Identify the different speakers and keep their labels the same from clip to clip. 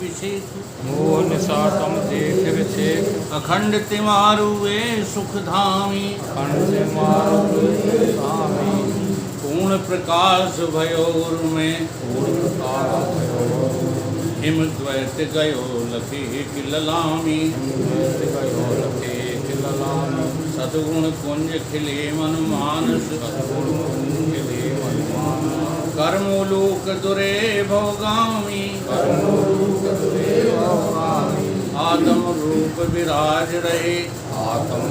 Speaker 1: विषेक,
Speaker 2: मोह निशा तम देख विषेक,
Speaker 1: अखंड तिमारुए सुख धामी,
Speaker 2: खंड से मारो स्वामी,
Speaker 1: पूर्ण प्रकाश भयोर में,
Speaker 2: पूर्ण प्रकाश भयो,
Speaker 1: हिम द्वैत गयो लखे ललामी,
Speaker 2: हिमवत गयो लखे खिललामी,
Speaker 1: सद्गुण कुंज खिले मन मानस,
Speaker 2: सद्गुण कुंज खिले मन मानस,
Speaker 1: कर्मोलोक दुरे भोगामी,
Speaker 2: कर्मरूप देव गामी,
Speaker 1: आत्म रूप विराज रहे,
Speaker 2: आत्म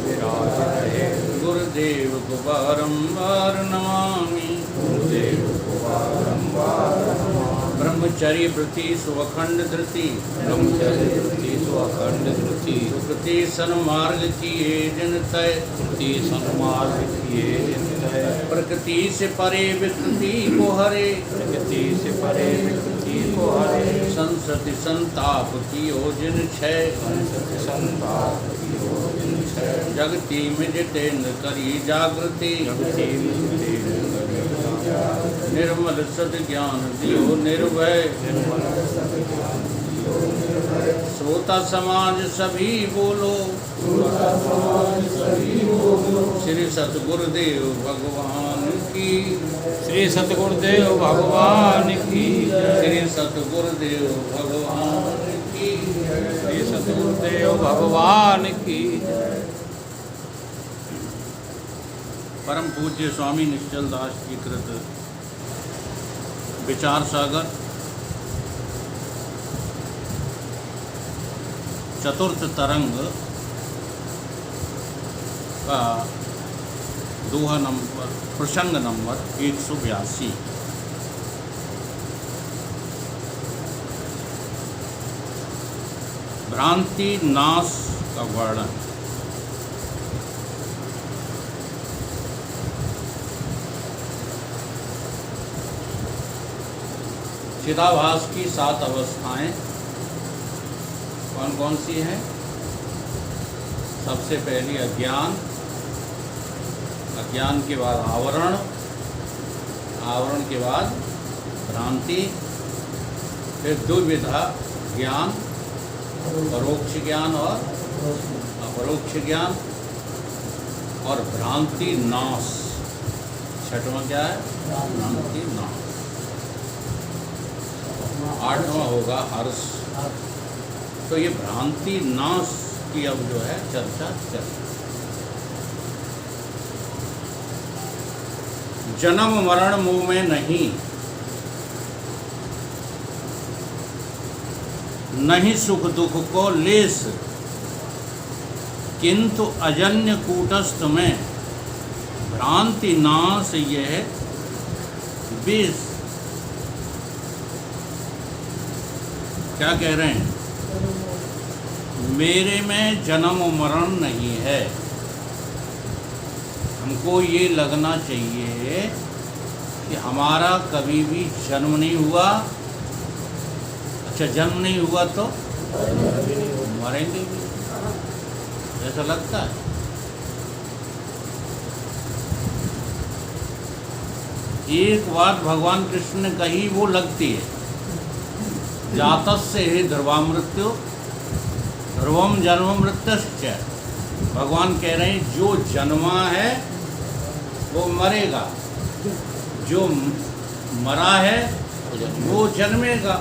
Speaker 2: विराज रहे,
Speaker 1: गुरुदेव को बारंबार नमामि।
Speaker 2: गुरुदेव को बारंबार नमामि।
Speaker 1: ब्रह्मचर्य प्रति स्वखंड धृति,
Speaker 2: ब्रह्मचर्य वृत्ति स्वखंड धृति,
Speaker 1: सुकृति सन्मार्ग किए जिन तय,
Speaker 2: वृत्ति सन्मार्ग किए नित्य,
Speaker 1: प्रकृति से परे विकृति को हरे,
Speaker 2: प्रकृति से परे विकृति को हरे,
Speaker 1: संसति संताप की ओजन क्षय,
Speaker 2: संसत संताप की ओजन क्षय,
Speaker 1: जगति में जितेंद्र करी जागृति,
Speaker 2: जगति मिलते करी जागृति,
Speaker 1: निर्मल सद ज्ञान दियो निर्भय,
Speaker 2: निर्मल सद्ज्ञान दियो निर्भय,
Speaker 1: श्रोता समाज सभी बोलो,
Speaker 2: श्रोता समाज सभी बोलो,
Speaker 1: श्री सतगुरुदेव भगवान की,
Speaker 2: श्री सतगुरुदेव भगवान की जय,
Speaker 1: श्री सतगुरुदेव भगवान की।
Speaker 2: श्री सतगुरुदेव भगवान की जय।
Speaker 1: परम पूज्य स्वामी निश्चल दास जी कृत विचार सागर चतुर्थ तरंग का दोहा नंबर, प्रसंग नंबर 182, भ्रांति नाश का वर्णन। चिदाभास की 7 अवस्थाएं कौन कौन सी हैं? सबसे पहली अज्ञान, अज्ञान के बाद आवरण, आवरण के बाद भ्रांति, फिर द्विविधा ज्ञान, परोक्ष ज्ञान और अपरोक्ष ज्ञान, और भ्रांति नाश। छठवां क्या है? भ्रांति नाश। 8वां होगा हर्ष। तो ये भ्रांति नाश की अब जो है चर्चा चल। जन्म मरण मुंह में नहीं, नहीं सुख दुख को लेस, किंतु अजन्य कूटस्थ में भ्रांति नाश यह विष। क्या कह रहे हैं? मेरे में जन्म मरण नहीं है। हमको ये लगना चाहिए कि हमारा कभी भी जन्म नहीं हुआ। अच्छा, जन्म नहीं हुआ तो मरेंगे भी, ऐसा लगता है। एक बात भगवान कृष्ण ने कही, वो लगती है, जातस्य ही ध्रुवामृत्यु ध्रुवम जन्म मृत्युश्च। भगवान कह रहे हैं जो जन्मा है वो मरेगा, जो मरा है वो जन्मेगा।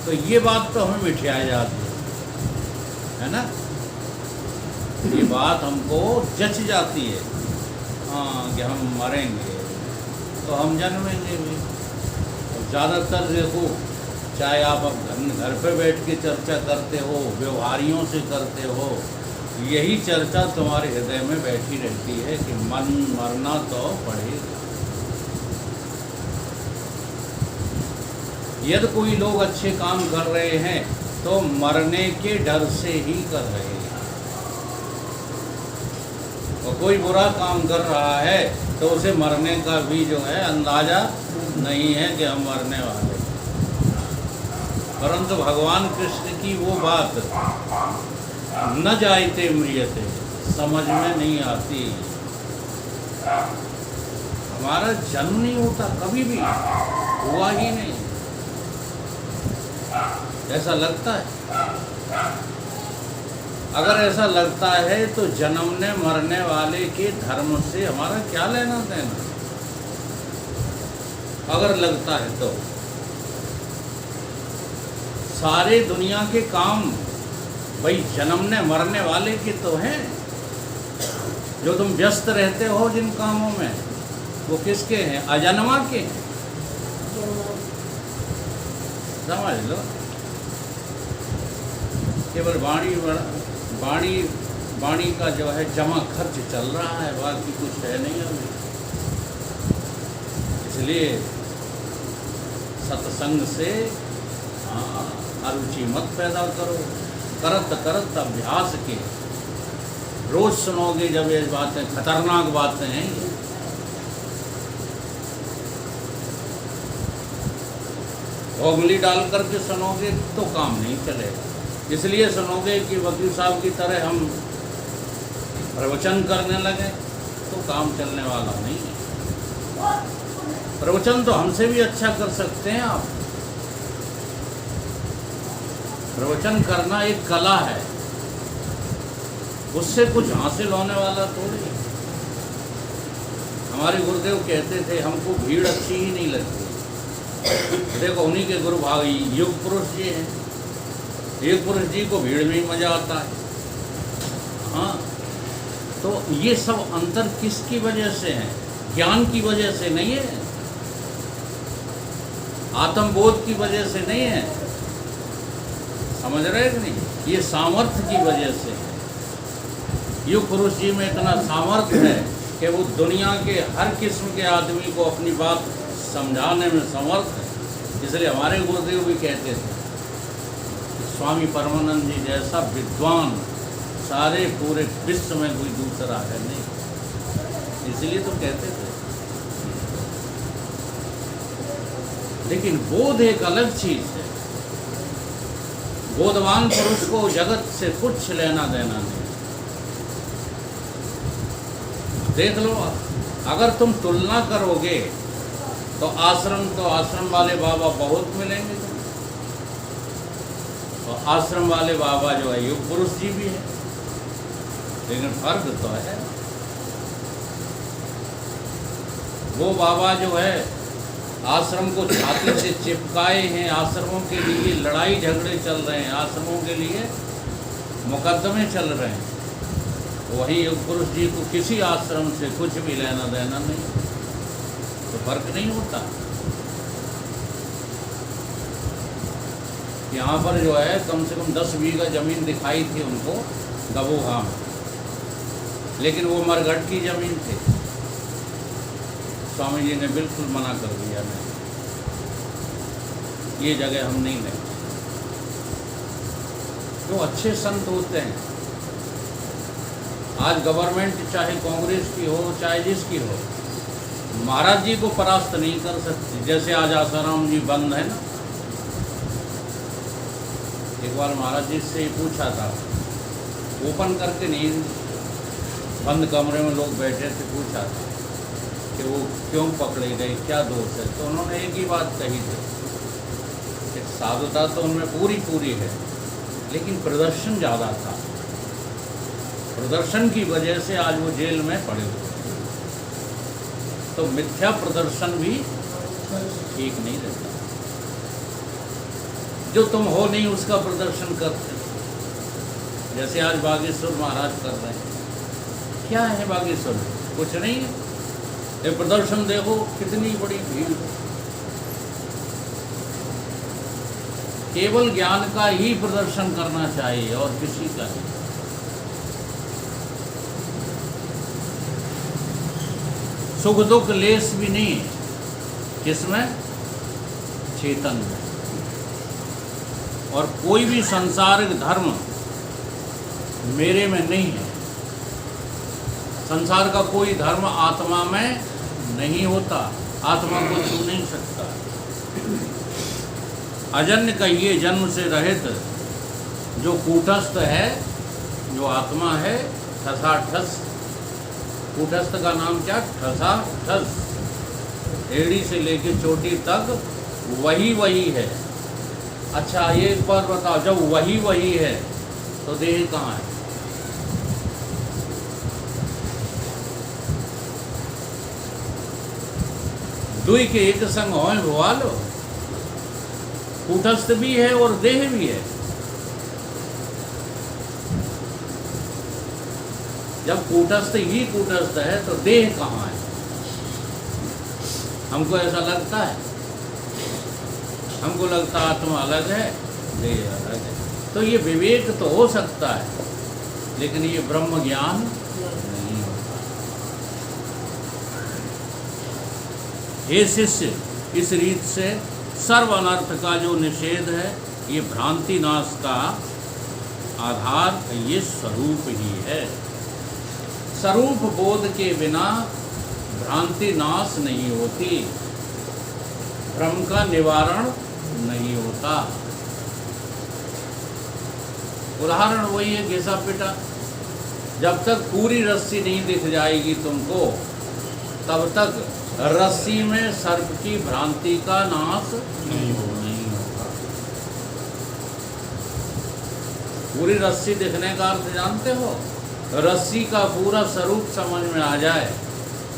Speaker 1: तो ये बात तो हमें बिठाई जाती है ना, ये बात हमको जच जाती है, हाँ, कि हम मरेंगे तो हम जन्मेंगे भी। और ज़्यादातर देखो, चाहे आप अब घर पे बैठ के चर्चा करते हो, व्यवहारियों से करते हो, यही चर्चा तुम्हारे हृदय में बैठी रहती है कि मरना तो पड़ेगा। यदि कोई लोग अच्छे काम कर रहे हैं तो मरने के डर से ही कर रहे हैं, और कोई बुरा काम कर रहा है तो उसे मरने का भी जो है अंदाज़ा नहीं है कि हम मरने वाले। परंतु भगवान कृष्ण की वो बात न जायते म्रियते समझ में नहीं आती। हमारा जन्म नहीं होता, कभी भी हुआ ही नहीं। ऐसा लगता है? अगर ऐसा लगता है तो जन्मने मरने वाले के धर्म से हमारा क्या लेना देना? अगर लगता है तो सारे दुनिया के काम भाई जन्मने मरने वाले के तो हैं। जो तुम व्यस्त रहते हो जिन कामों में, वो किसके हैं? अजन्मा के हैं। समझ लो, केवल वाणी का जो है जमा खर्च चल रहा है, बाकी कुछ है नहीं अभी। इसलिए सत्संग से अरुचि मत पैदा करो। करत करत अभ्यास के रोज सुनोगे जब ये बातें, खतरनाक बातें हैं ये। उंगली डाल करके सुनोगे तो काम नहीं चलेगा। इसलिए सुनोगे कि वकील साहब की तरह हम प्रवचन करने लगे तो काम चलने वाला नहीं है। प्रवचन तो हमसे भी अच्छा कर सकते हैं आप। प्रवचन करना एक कला है, उससे कुछ हासिल होने वाला थोड़ी है। हमारे गुरुदेव कहते थे हमको भीड़ अच्छी ही नहीं लगती। देखो उन्हीं के गुरु भाग युग पुरुष जी हैं। युग पुरुष जी को भीड़ में ही मजा आता है। हाँ, तो ये सब अंतर किसकी वजह से है? ज्ञान की वजह से नहीं है, आत्मबोध की वजह से नहीं है। समझ रहे कि नहीं? ये सामर्थ्य की वजह से है। युग पुरुष जी में इतना सामर्थ्य है कि वो दुनिया के हर किस्म के आदमी को अपनी बात समझाने में समर्थ है। इसलिए हमारे गुरुदेव भी कहते थे कि स्वामी परमानंद जी जैसा विद्वान सारे पूरे विश्व में कोई दूसरा है नहीं। इसलिए तो कहते थे। लेकिन बोध एक अलग चीज है। बोधवान पुरुष को जगत से कुछ लेना देना नहीं। देख लो, अगर तुम तुलना करोगे तो आश्रम वाले बाबा बहुत मिलेंगे तुम्हें। और आश्रम वाले बाबा जो है युग पुरुष जी भी है, लेकिन फर्क तो है। वो बाबा जो है आश्रम को छाती से चिपकाए हैं, आश्रमों के लिए लड़ाई झगड़े चल रहे हैं, आश्रमों के लिए मुकदमे चल रहे हैं। वहीं युग पुरुष जी को किसी आश्रम से कुछ भी लेना देना नहीं, तो फर्क नहीं होता। यहाँ पर जो है कम से कम 10 बीघा जमीन दिखाई थी उनको दबोहा में, लेकिन वो मरघट की जमीन थी। स्वामी जी ने बिल्कुल मना कर दिया, नहीं, ये जगह हम नहीं लेंगे। जो अच्छे संत होते हैं, आज गवर्नमेंट चाहे कांग्रेस की हो चाहे जिसकी हो, महाराज जी को परास्त नहीं कर सकती। जैसे आज आसाराम जी बंद है ना, एक बार महाराज जी से पूछा था, ओपन करके नहीं, बंद कमरे में लोग बैठे थे, पूछा था कि वो क्यों पकड़े गए, क्या दोष है। तो उन्होंने एक ही बात कही थी कि साधुता तो उनमें पूरी है, लेकिन प्रदर्शन ज़्यादा था। प्रदर्शन की वजह से आज वो जेल में पड़े हुए। तो मिथ्या प्रदर्शन भी ठीक नहीं रहता। जो तुम हो नहीं उसका प्रदर्शन करते, जैसे आज बागेश्वर महाराज कर रहे हैं। क्या है बागेश्वर? कुछ नहीं है। ये प्रदर्शन देखो, कितनी बड़ी भीड़। केवल ज्ञान का ही प्रदर्शन करना चाहिए और किसी का नहीं। सुख दुख लेस भी नहीं है, किसमें? चेतन में। और कोई भी सांसारिक धर्म मेरे में नहीं है। संसार का कोई धर्म आत्मा में नहीं होता, आत्मा को छू नहीं सकता। अजन्य कहिए जन्म से रहित, जो कूटस्थ है, जो आत्मा है, ठसाठस। कूटस्थ का नाम क्या? ठसाठस। एड़ी से लेके चोटी तक वही है। अच्छा एक बार बताओ, जब वही वही है तो देह कहाँ है? दुई के एक संग होए भवालो, कूटस्थ भी है और देह भी है। जब कूटस्थ ही कूटस्थ है तो देह कहाँ है? हमको ऐसा लगता है, हमको लगता आत्मा अलग है, देह अलग है। तो ये विवेक तो हो सकता है, लेकिन ये ब्रह्म ज्ञान नहीं होता। हे शिष्य, इस रीत से सर्व अनर्थ का जो निषेध है, ये भ्रांति नाश का आधार ये स्वरूप ही है। स्वरूप बोध के बिना भ्रांति नाश नहीं होती, भ्रम का निवारण नहीं होता। उदाहरण वही है घिसा पिटा। जब तक पूरी रस्सी नहीं दिख जाएगी तुमको, तब तक रस्सी में सर्प की भ्रांति का नाश नहीं होगा। पूरी रस्सी दिखने का अर्थ जानते हो? रस्सी का पूरा स्वरूप समझ में आ जाए,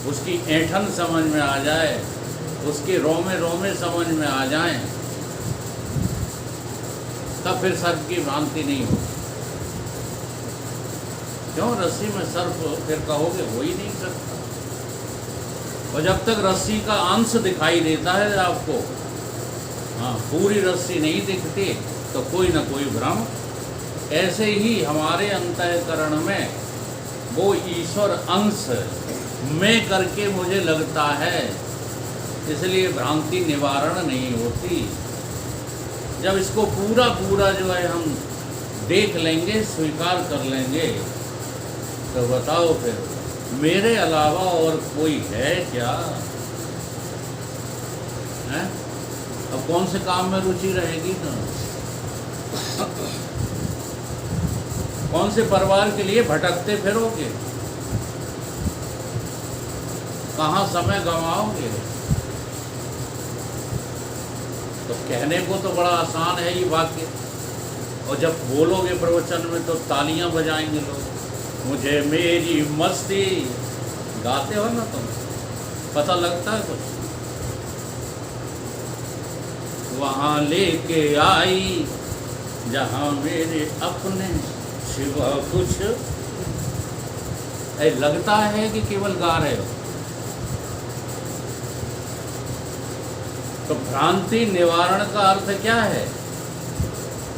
Speaker 1: उसकी ऐंठन समझ में आ जाए, उसके रोमे रोमे समझ में आ जाएं, तब फिर सर्प की भ्रांति नहीं होगी। क्यों? रस्सी में सर्प फिर कहोगे हो ही नहीं सकता। और जब तक रस्सी का अंश दिखाई देता है आपको, हाँ, पूरी रस्सी नहीं दिखती, तो कोई ना कोई भ्रम। ऐसे ही हमारे अंतःकरण में वो ईश्वर अंश मैं करके मुझे लगता है, इसलिए भ्रांति निवारण नहीं होती। जब इसको पूरा पूरा जो है हम देख लेंगे, स्वीकार कर लेंगे, तो बताओ फिर मेरे अलावा और कोई है क्या? है? अब कौन से काम में रुचि रहेगी ना? कौन से परिवार के लिए भटकते फिरोगे? कहाँ समय गंवाओगे? तो कहने को तो बड़ा आसान है ये वाक्य, और जब बोलोगे प्रवचन में तो तालियां बजाएंगे लोग। मुझे मेरी मस्ती गाते हो ना तुम, पता लगता है कुछ? वहाँ लेके आई जहाँ मेरे अपने सिवा कुछ, लगता है कि केवल गा रहे हो। तो भ्रांति निवारण का अर्थ क्या है?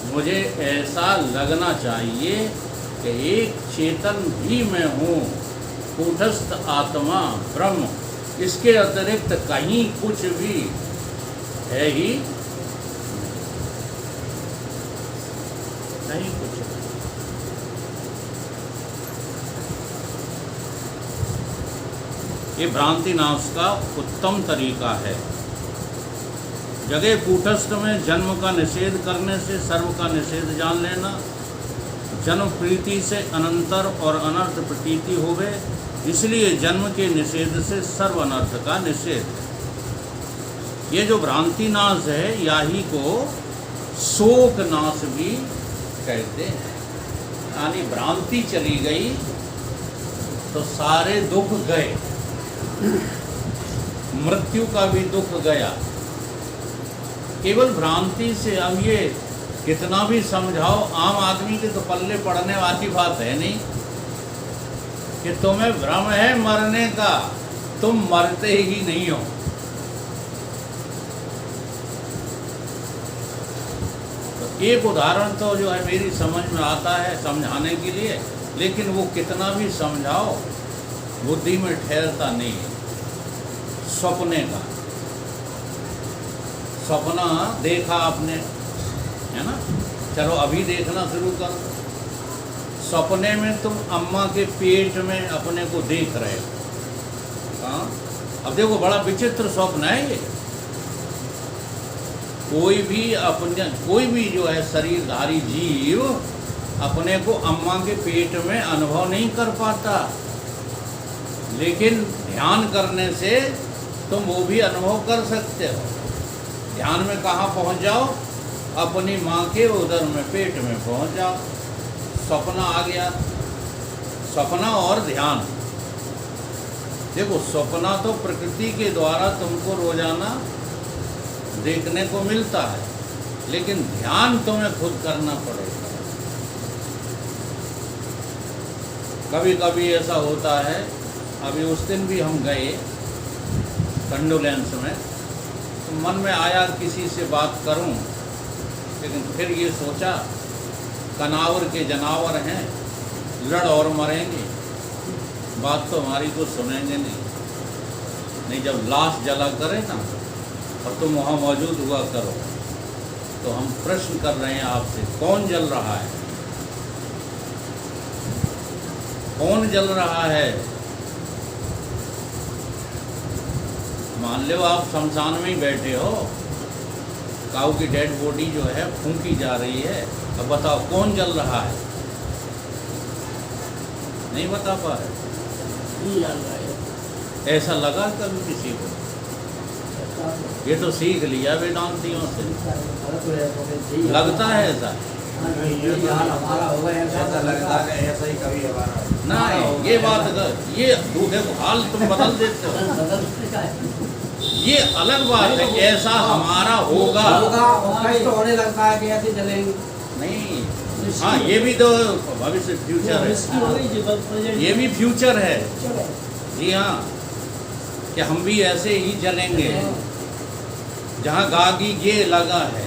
Speaker 1: मुझे ऐसा लगना चाहिए कि एक चेतन भी मैं हूँ, कूटस्थ आत्मा ब्रह्म, इसके अतिरिक्त कहीं कुछ भी है ही नहीं। कुछ ये भ्रांति नाश का उत्तम तरीका है। जगह कूटस्थ में जन्म का निषेध करने से सर्व का निषेध जान लेना, जन्म प्रीति से अनंतर और अनर्थ प्रतीति होवे, इसलिए जन्म के निषेध से सर्व अनर्थ का निषेध। ये जो भ्रांति नाश है, यही को शोक नाश भी कहते हैं। यानी भ्रांति चली गई तो सारे दुख गए, मृत्यु का भी दुख गया। केवल भ्रांति से अब ये कितना भी समझाओ, आम आदमी के तो पल्ले पड़ने वाली बात है नहीं कि तुम्हें भ्रम है मरने का, तुम मरते ही नहीं हो। तो एक उदाहरण तो जो है मेरी समझ में आता है समझाने के लिए, लेकिन वो कितना भी समझाओ बुद्धि में ठहरता नहीं है। सपने का, सपना देखा आपने, है ना? चलो अभी देखना शुरू करो। सपने में तुम अम्मा के पेट में अपने को देख रहे हो। हाँ, अब देखो बड़ा विचित्र स्वप्न है ये। कोई भी जो है शरीरधारी जीव अपने को अम्मा के पेट में अनुभव नहीं कर पाता, लेकिन ध्यान करने से तुम वो भी अनुभव कर सकते हो। ध्यान में कहाँ पहुँच जाओ? अपनी माँ के उदर में पेट में पहुंच जाओ। सपना आ गया। सपना और ध्यान, देखो सपना तो प्रकृति के द्वारा तुमको रोजाना देखने को मिलता है, लेकिन ध्यान तुम्हें खुद करना पड़ेगा। कभी कभी ऐसा होता है, अभी उस दिन भी हम गए कंडोलेंस में, तो मन में आया किसी से बात करूं, लेकिन फिर ये सोचा कनावर के जनावर हैं, लड़ और मरेंगे, बात तो हमारी को सुनेंगे नहीं। जब लाश जला करे ना और तुम वहाँ मौजूद हुआ करो, तो हम प्रश्न कर रहे हैं आपसे, कौन जल रहा है? कौन जल रहा है? मान लो आप शमशान में ही बैठे हो, काऊ की डेड बॉडी जो है फूंकी जा रही है, अब बताओ कौन जल रहा है? नहीं बता पा रहे। ऐसा लगा कभी किसी को? ये तो सीख लिया वेदांतियों से, लगता है ऐसा?
Speaker 2: ऐसा लगता है ऐसा ही कभी हमारा
Speaker 1: नहीं, ये बात ये देखो हाल तुम बदल देते हो, ये अलग बात है। ऐसा हमारा होगा
Speaker 2: तो होने लगता है कि ऐसे चलेंगे
Speaker 1: नहीं। हाँ, ये भी तो भविष्य फ्यूचर है, ये भी फ्यूचर है। जी हाँ, कि हम भी ऐसे ही जलेंगे। जहाँ गागी ये लगा है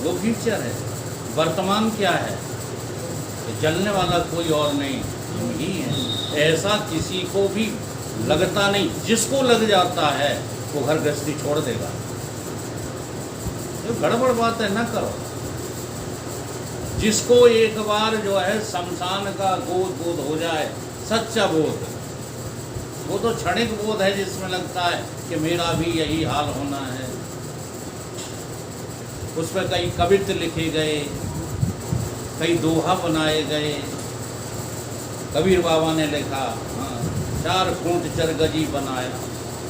Speaker 1: वो फ्यूचर है। वर्तमान क्या है? जलने वाला कोई और नहीं, हम ही है। ऐसा किसी को भी लगता नहीं, जिसको लग जाता है वो घर गृहस्थी छोड़ देगा। ये गड़बड़ बात है, ना करो। जिसको एक बार जो है शमशान का बोध हो जाए, सच्चा बोध, वो तो क्षणिक बोध है, जिसमें लगता है कि मेरा भी यही हाल होना है। उस पर कई कवित्व लिखे गए, कई दोहा बनाए गए। कबीर बाबा ने लिखा, हाँ, 4 खूंट चरगजी बनाया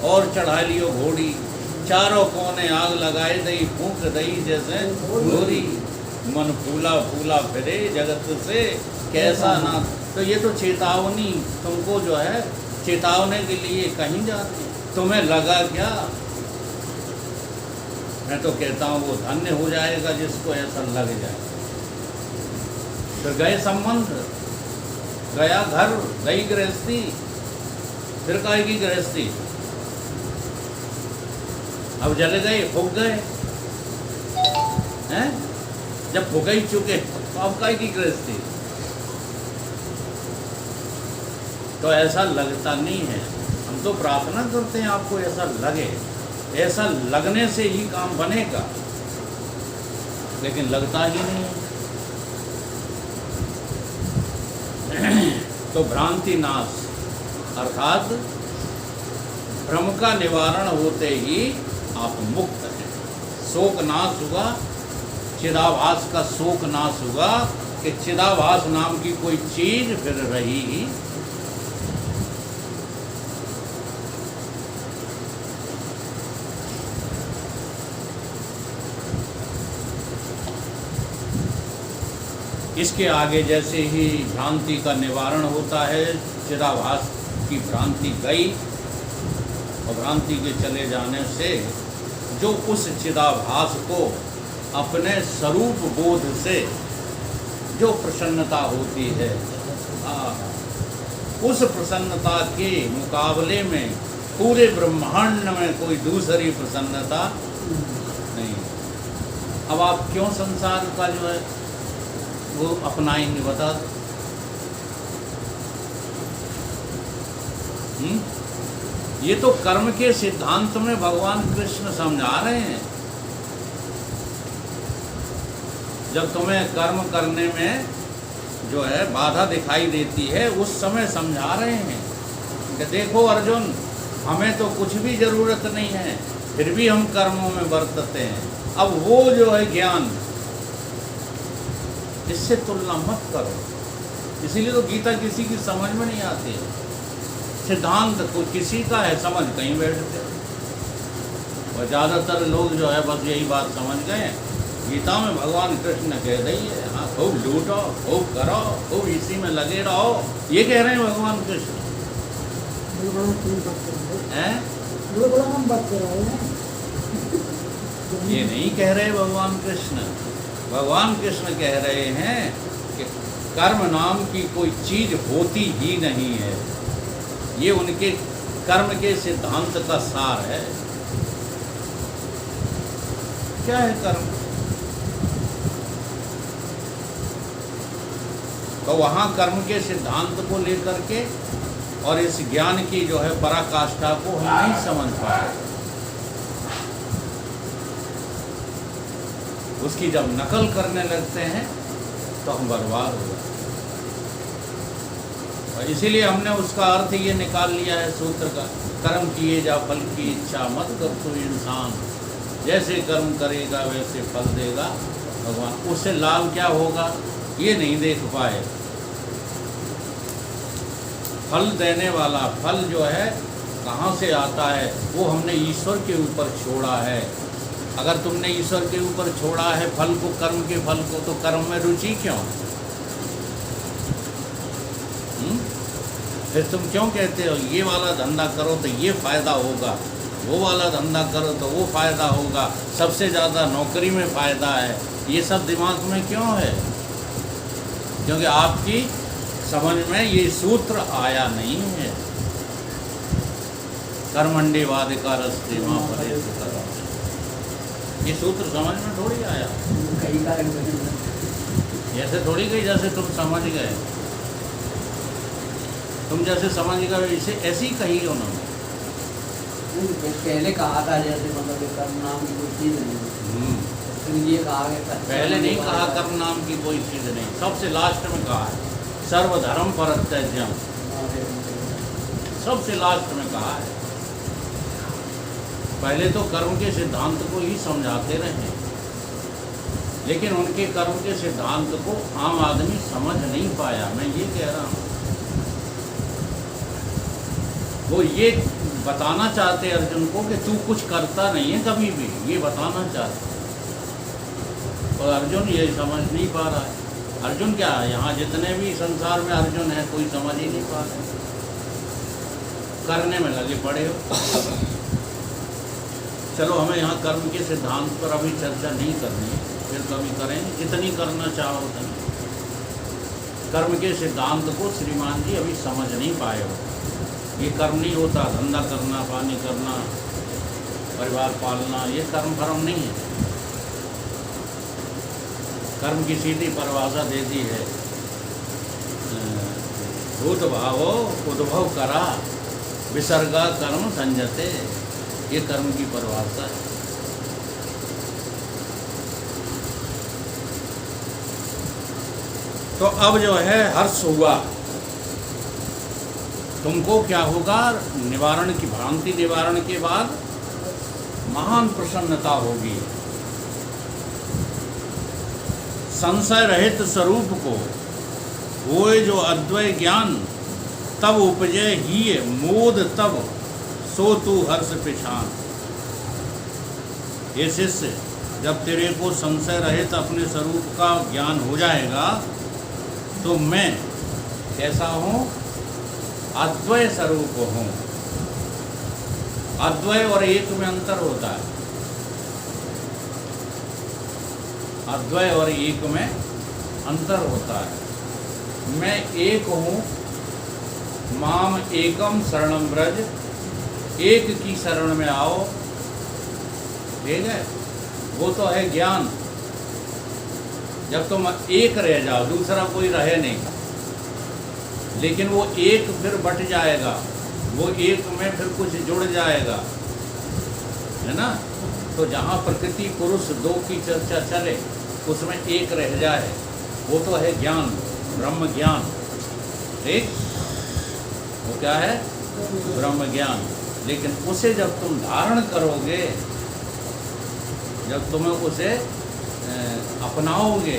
Speaker 1: और चढ़ा लियो घोड़ी, चारों कोने आग लगाए दई फूंक दई जैसे घोरी, मन फूला फूला फिरे जगत से कैसा ना। तो ये तो चेतावनी तुमको जो है चेतावने के लिए कहीं जाते। तुम्हें लगा क्या? मैं तो कहता हूँ वो धन्य हो जाएगा जिसको ऐसा लग जाए। फिर गए संबंध, गया घर, गई गृहस्थी, फिर कहेगी गृहस्थी। अब जले गए, फूक गए हैं, जब फूक ही चुके तो अब कहेगी गृहस्थी। तो ऐसा लगता नहीं है। हम तो प्रार्थना करते हैं आपको ऐसा लगे, ऐसा लगने से ही काम बनेगा, लेकिन लगता ही नहीं। तो भ्रांति नाश अर्थात भ्रम का निवारण होते ही आप मुक्त हैं। शोक नाश हुआ, चिदाभास का शोक नाश हुआ कि चिदाभास नाम की कोई चीज फिर रही ही। इसके आगे जैसे ही भ्रांति का निवारण होता है, चिदाभास की भ्रांति गई, और भ्रांति के चले जाने से जो उस चिदाभास को अपने स्वरूप बोध से जो प्रसन्नता होती है, उस प्रसन्नता के मुकाबले में पूरे ब्रह्मांड में कोई दूसरी प्रसन्नता नहीं। अब आप क्यों संसार का जो है वो अपनाएंगे, बता दो। ये तो कर्म के सिद्धांत में भगवान कृष्ण समझा रहे हैं। जब तुम्हें कर्म करने में जो है बाधा दिखाई देती है, उस समय समझा रहे हैं कि देखो अर्जुन, हमें तो कुछ भी जरूरत नहीं है, फिर भी हम कर्मों में बरतते हैं। अब वो जो है ज्ञान, इससे तुलना मत करो। इसीलिए तो गीता किसी की समझ में नहीं आती है। सिद्धांत को किसी का है, समझ कहीं बैठते, और ज़्यादातर लोग जो है बस यही बात समझ गए गीता में भगवान कृष्ण कह रही है, हाँ खूब लूटो, खूब करो, खूब इसी में लगे रहो, ये कह रहे हैं भगवान कृष्ण। हैं? ये नहीं कह रहे भगवान कृष्ण। भगवान कृष्ण कह रहे हैं कि कर्म नाम की कोई चीज होती ही नहीं है। ये उनके कर्म के सिद्धांत का सार है। क्या है कर्म? तो वहाँ कर्म के सिद्धांत को लेकर के और इस ज्ञान की जो है पराकाष्ठा को हम नहीं समझ पाए। उसकी जब नकल करने लगते हैं तो हम बर्बाद हो जाते हैं। और इसीलिए हमने उसका अर्थ ये निकाल लिया है सूत्र का, कर्म किए जा फल की इच्छा मत कर तू इंसान, जैसे कर्म करेगा वैसे फल देगा भगवान। उससे लाभ क्या होगा ये नहीं देख पाए। फल देने वाला फल जो है कहाँ से आता है वो हमने ईश्वर के ऊपर छोड़ा है। अगर तुमने ईश्वर के ऊपर छोड़ा है फल को, कर्म के फल को, तो कर्म में रुचि क्यों? फिर तुम क्यों कहते हो ये वाला धंधा करो तो ये फ़ायदा होगा, वो वाला धंधा करो तो वो फ़ायदा होगा, सबसे ज़्यादा नौकरी में फ़ायदा है? ये सब दिमाग में क्यों है? क्योंकि आपकी समझ में ये सूत्र आया नहीं है। कर्मण्डे वादिका रस्ते माँ परे करो, ये सूत्र समझ में थोड़ी आया। ऐसे थोड़ी गई जैसे तुम समझ गए, तुम जैसे समझ गए इसे ऐसी ही कही उन्होंने।
Speaker 2: पहले कहा था जैसे मतलब कर्म नाम की कोई चीज़ नहीं, तो ये कहा गया
Speaker 1: पहले नहीं कहा कर्म नाम की कोई चीज़ नहीं, सबसे लास्ट में कहा है सर्वधर्म परित्यज्यम, सबसे लास्ट में कहा है। पहले तो कर्म के सिद्धांत को ही समझाते रहे, लेकिन उनके कर्म के सिद्धांत को आम आदमी समझ नहीं पाया। मैं ये कह रहा हूँ, वो ये बताना चाहते अर्जुन को कि तू कुछ करता नहीं है कभी भी, ये बताना चाहते, और अर्जुन ये समझ नहीं पा रहा है। अर्जुन क्या है, यहाँ जितने भी संसार में अर्जुन है कोई समझ ही नहीं पा रहे, करने में लगे पड़े हो। चलो हमें यहाँ कर्म के सिद्धांत पर अभी चर्चा नहीं करनी है, फिर कभी करेंगे, जितनी करना चाहो उतनी। कर्म के सिद्धांत को श्रीमान जी अभी समझ नहीं पाए हो। ये कर्म नहीं होता, धंधा करना, पानी करना, परिवार पालना, ये कर्म फर्म नहीं है। कर्म की सीधी परिभाषा दे दी है, भूत भावो उद्भव करा विसर्गा कर्म संजते, ये कर्म की परिभाषा है। तो अब जो है हर्ष हुआ, तुमको क्या होगा, निवारण की भ्रांति निवारण के बाद महान प्रसन्नता होगी। संशय रहित स्वरूप को होए जो अद्वय ज्ञान, तब उपजे ही मोद तब सो तू हर्ष पिछान। ये शिष्य, जब तेरे को संशय रहित अपने स्वरूप का ज्ञान हो जाएगा तो मैं कैसा हूँ, अद्वय स्वरूप हूँ। अद्वय और एक में अंतर होता है, अद्वय और एक में अंतर होता है। मैं एक हूँ, माम एकम शरणम ब्रज, एक की शरण में आओ, ठीक है, वो तो है ज्ञान। जब तुम एक रह जाओ, दूसरा कोई रहे नहीं, लेकिन वो एक फिर बट जाएगा, वो एक में फिर कुछ जुड़ जाएगा, है ना। तो जहाँ प्रकृति पुरुष दो की चर्चा चले उसमें एक रह जाए, वो तो है ज्ञान, ब्रह्म ज्ञान। ठीक, वो क्या है, ब्रह्म ज्ञान। लेकिन उसे जब तुम धारण करोगे, जब तुम्हें उसे अपनाओगे,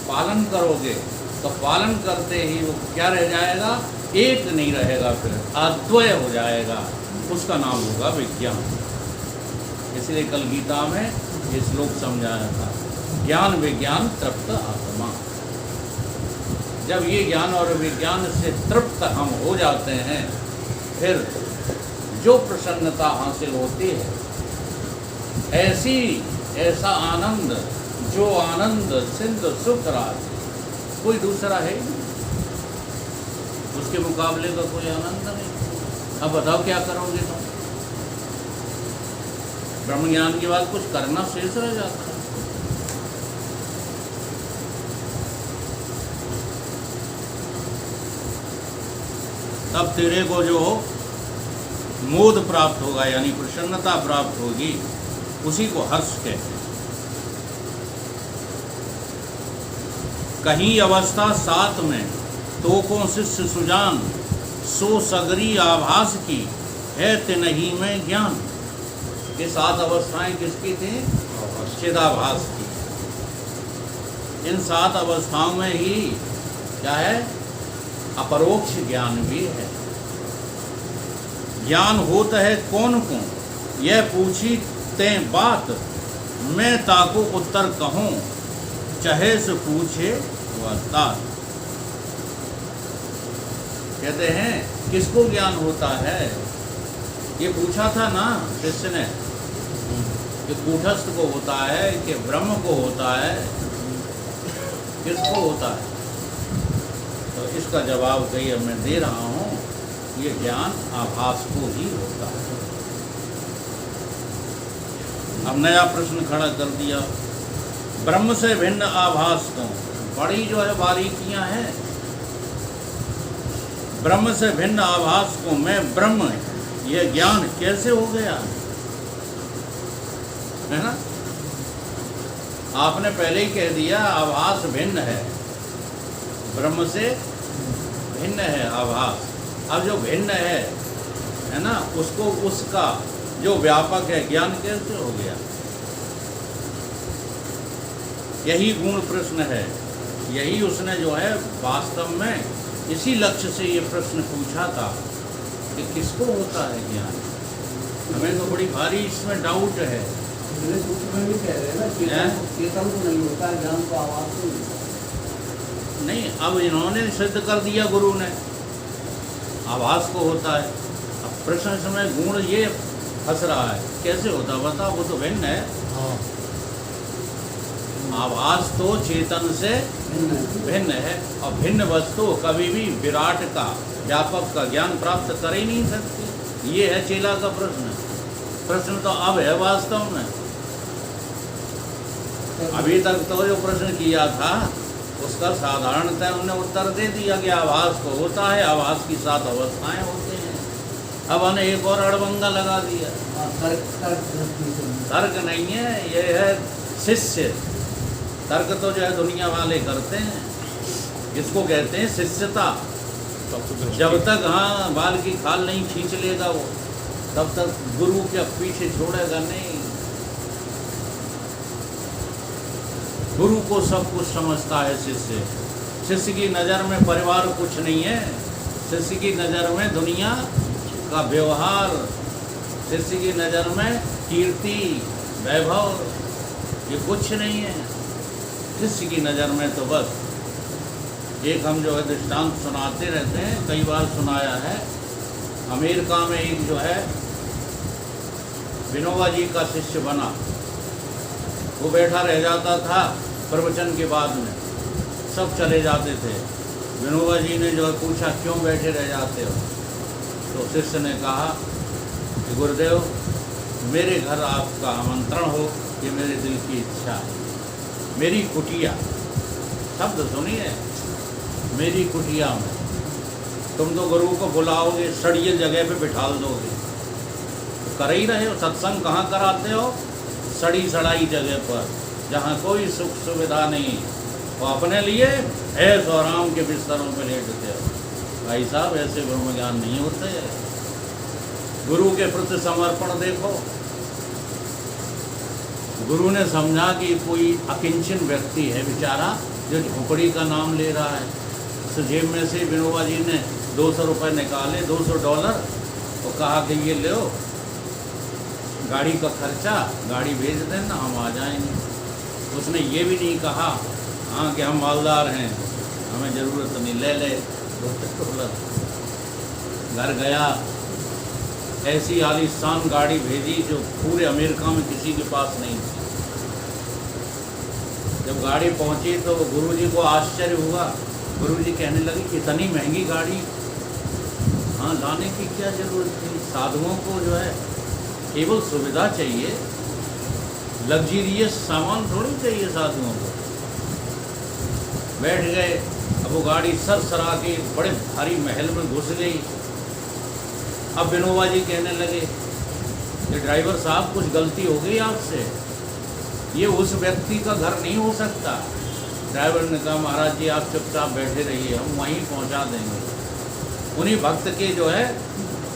Speaker 1: पालन करोगे, तो पालन करते ही वो क्या रह जाएगा, एक नहीं रहेगा, फिर अद्वय हो जाएगा। उसका नाम होगा विज्ञान। इसलिए कल गीता में ये श्लोक समझाया था ज्ञान विज्ञान तृप्त आत्मा। जब ये ज्ञान और विज्ञान से तृप्त हम हो जाते हैं, फिर जो प्रसन्नता हासिल होती है, ऐसा आनंद, जो आनंद सिंधु सुख राज, कोई दूसरा है नहीं, उसके मुकाबले का कोई आनंद नहीं। अब बताओ क्या करोगे तुम? ब्रह्म ज्ञान के बाद कुछ करना शेष रह जाता है। तब तेरे को जो मोद प्राप्त होगा, यानी प्रसन्नता प्राप्त होगी, उसी को हर्ष कहते हैं। कहीं अवस्था सात में तोकों शिष्य सुजान, सो सगरी आभास की है तिनही में ज्ञान। ये सात अवस्थाएं किसकी थी? चिदाभास की। इन सात अवस्थाओं में ही क्या है? अपरोक्ष ज्ञान भी है। ज्ञान होता है कौन को, यह पूछी ते बात, मैं ताको उत्तर कहूँ, चाहे से पूछे वस्तात। कहते हैं किसको ज्ञान होता है? ये पूछा था ना शिष्य ने कि कूटस्थ को होता है कि ब्रह्म को होता है, किसको होता है? तो इसका जवाब कही अब मैं दे रहा हूँ, ये ज्ञान आभास को ही होता है। अब नया प्रश्न खड़ा कर दिया, ब्रह्म से भिन्न आभास को। बड़ी जो है बारीकियां हैं। ब्रह्म से भिन्न आभास को मैं ब्रह्म, यह ज्ञान कैसे हो गया है ना? आपने पहले ही कह दिया आभास भिन्न है, ब्रह्म से भिन्न है आभास। अब जो भिन्न है ना, उसको उसका जो व्यापक है ज्ञान कैसे हो गया? यही गुण प्रश्न है। यही उसने जो है वास्तव में इसी लक्ष्य से ये प्रश्न पूछा था कि किसको होता है ज्ञान। हमें तो बड़ी भारी इसमें डाउट है।
Speaker 2: में भी कह रहे हैं ना, चेतन को नहीं होता है, ज्ञान को आवाज को
Speaker 1: नहीं। अब इन्होंने सिद्ध कर दिया गुरु ने, आभास को होता है। अब प्रश्न समय गुण ये फंस रहा है, कैसे होता है बताओ? वो तो भिन्न है। आभास तो चेतन से भिन्न है, और भिन्न वस्तु कभी भी विराट का, व्यापक का ज्ञान प्राप्त कर ही नहीं सकती। ये है चेला का प्रश्न। प्रश्न तो अब है वास्तव में। अभी तक तो जो प्रश्न किया था उसका साधारणतः उन्होंने उत्तर दे दिया कि आभास को होता है, आभास की 7 अवस्थाएं होती हैं। अब उन्हें एक और अड़बंगा लगा दिया। तर्क नहीं है, ये है शिष्य। तर्क तो जो है दुनिया वाले करते हैं, इसको कहते हैं शिष्यता। जब तक हाँ बाल की खाल नहीं खींच लेगा वो, तब तक गुरु के पीछे छोड़ेगा नहीं। गुरु को सब कुछ समझता है शिष्य। शिष्य की नज़र में परिवार कुछ नहीं है, शिष्य की नज़र में दुनिया का व्यवहार, शिष्य की नज़र में कीर्ति वैभव, ये कुछ नहीं है। शिष्य की नज़र में तो बस एक हम जो है दृष्टांत सुनाते रहते हैं, कई बार सुनाया है। अमेरिका में एक जो है विनोबा जी का शिष्य बना, वो बैठा रह जाता था प्रवचन के बाद में, सब चले जाते थे। विनोबा जी ने जो है पूछा क्यों बैठे रह जाते हो? तो शिष्य ने कहा कि गुरुदेव मेरे घर आपका आमंत्रण हो, ये मेरे दिल की इच्छा है। मेरी कुटिया, शब्द सुनिए, मेरी कुटिया में तुम तो गुरु को बुलाओगे, सड़ियल जगह पे बिठाल दोगे, तो कर ही रहे हो। सत्संग कहाँ कराते हो? सड़ी सड़ाई जगह पर, जहाँ कोई सुख सुविधा नहीं, वो अपने लिए ऐश और आराम के बिस्तरों पर लेटते हो। भाई साहब ऐसे ब्रह्म ज्ञान नहीं होते। गुरु के प्रति समर्पण देखो। गुरु ने समझा कि कोई अकिंचन व्यक्ति है बेचारा, जो झोपड़ी का नाम ले रहा है। तो जेब में से विनोबा जी ने 200 रुपये निकाले, $200, तो कहा कि ये ले गाड़ी का खर्चा, गाड़ी भेज देना, हम आ जाएंगे। उसने ये भी नहीं कहा हाँ कि हम मालदार हैं, हमें ज़रूरत नहीं, ले ले टोला। घर गया, ऐसी आलीशान गाड़ी भेजी जो पूरे अमेरिका में किसी के पास नहीं थी। जब गाड़ी पहुंची तो गुरुजी को आश्चर्य हुआ। गुरुजी कहने लगे इतनी महंगी गाड़ी हाँ लाने की क्या ज़रूरत थी? साधुओं को जो है केवल सुविधा चाहिए, लग्जरियस सामान थोड़ी चाहिए साधुओं को। बैठ गए, अब वो गाड़ी सरसरा के बड़े भारी महल में घुस गई। अब विनोबा जी कहने लगे कि ड्राइवर साहब कुछ गलती हो गई आपसे, ये उस व्यक्ति का घर नहीं हो सकता। ड्राइवर ने कहा महाराज जी आप चुपचाप बैठे रहिए, हम वहीं पहुंचा देंगे, उन्हीं भक्त के जो है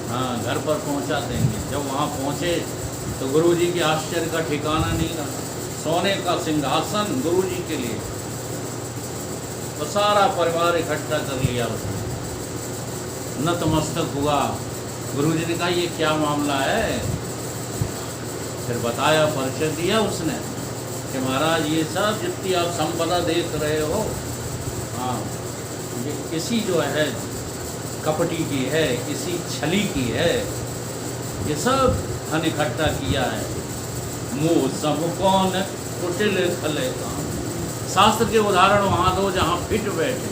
Speaker 1: हाँ घर पर पहुंचा देंगे। जब वहाँ पहुँचे तो गुरुजी के आश्चर्य का ठिकाना नहीं रहा। सोने का सिंहासन गुरुजी के लिए, तो सारा परिवार इकट्ठा कर लिया उसने, नतमस्तक हुआ। गुरुजी ने कहा ये क्या मामला है? फिर बताया, परिचय दिया उसने कि महाराज ये सब जितनी आप संपदा देख रहे हो हाँ ये किसी जो है कपटी की है, किसी छली की है, ये सब धन इकट्ठा किया है। मुँह सब कौन कुटिल खले का। शास्त्र के उदाहरण वहाँ दो जहाँ फिट बैठे।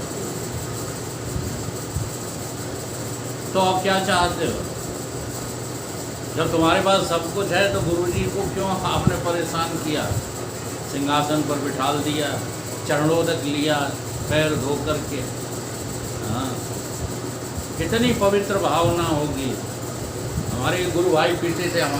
Speaker 1: तो आप क्या चाहते हो? जब तुम्हारे पास सब कुछ है तो गुरुजी को क्यों आपने परेशान किया? सिंहासन पर बिठाल दिया, चरणों तक लिया, पैर धो करके। हाँ कितनी पवित्र भावना होगी। हमारे गुरु भाई पीछे से हमारे